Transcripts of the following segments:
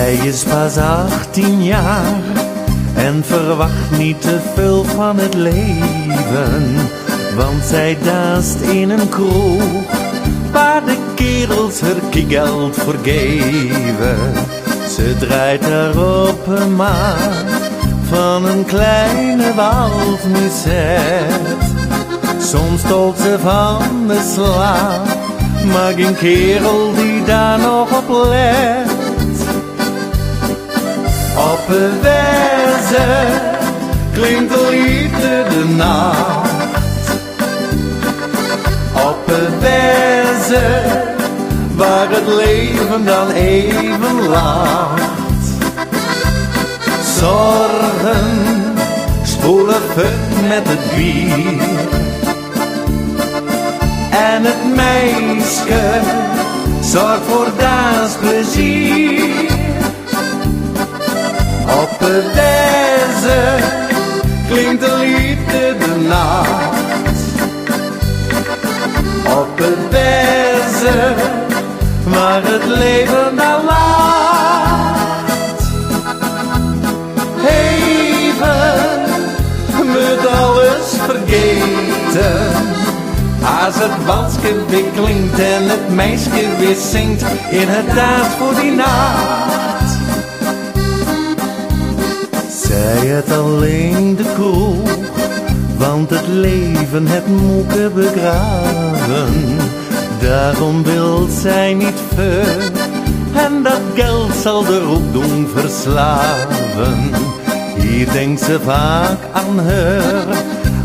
Zij is pas 18 jaar en verwacht niet te veel van het leven, want zij danst in een kroeg waar de kerels haar kiegeld voor geven. Ze draait er op een maat van een kleine waldmuziek. Soms stolt ze van de slaap, maar geen kerel die daar nog op let. Op een wijze klinkt de liefde de nacht. Op een wijze waar het leven dan even lacht. Zorgen spoelen fut met het bier. En het meisje zorgt voor dansplezier. Op de wijze klinkt de liefde de nacht. Op de wijze waar het leven dan lacht. Even moet alles vergeten. Als het walsje weer klinkt en het meisje weer zingt, inderdaad voor die nacht. Zij het alleen de kroeg, want het leven het moeke begraven. Daarom wil zij niet veel en dat geld zal de ook doen verslaven. Hier denkt ze vaak aan haar,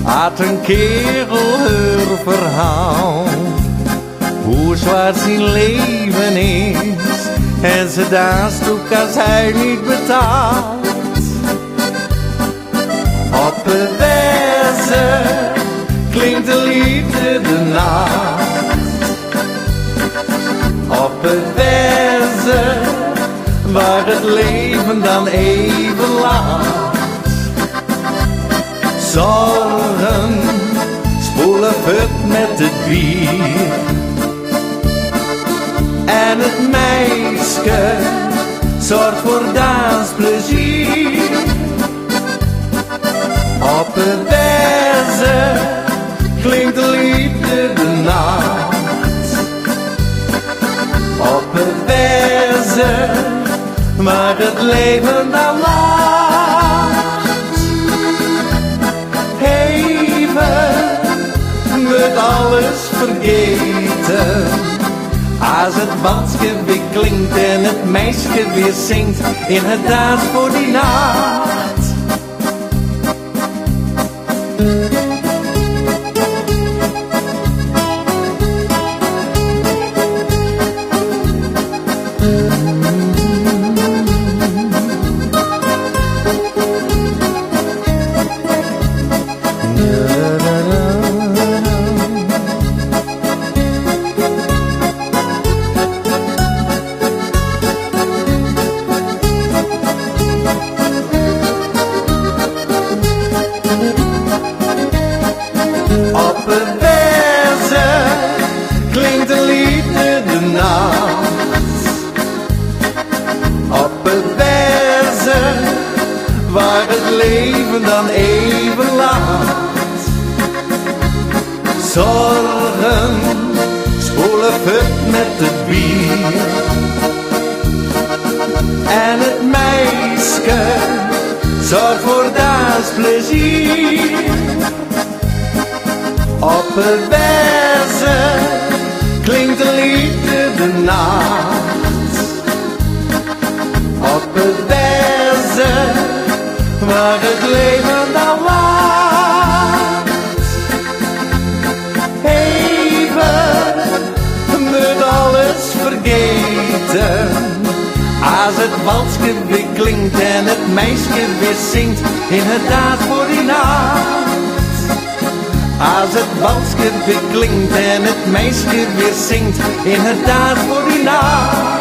had een kerel haar verhaal. Hoe zwaar zijn leven is en ze danst ook als hij niet betaalt. Op de wijze klinkt de liefde de nacht. Op de wijze waar het leven dan even lacht. Zorgen spoelen fut met het bier. En het meisje zorgt voor dansplezier. Op de wijze klinkt de liefde de nacht. Op de wijze waar het leven dan lacht. Even moet alles vergeten. Als het walsje weer klinkt en het meisje weer zingt, inderdaad voor die nacht. Op een wijze klinkt de liefde de nacht. Op een wijze waar het leven dan even lacht. Zorgen spoelen fut met het bier. En het meisje zorgt voor dansplezier. Op een wijze klinkt de liefde de nacht. Op een wijze waar het leven dan lacht. Even moet alles vergeten. Als het walsje weer klinkt en het meisje weer zingt, inderdaad voor die nacht. Als het walsje weer klinkt en het meisje weer zingt, inderdaad voor die nacht.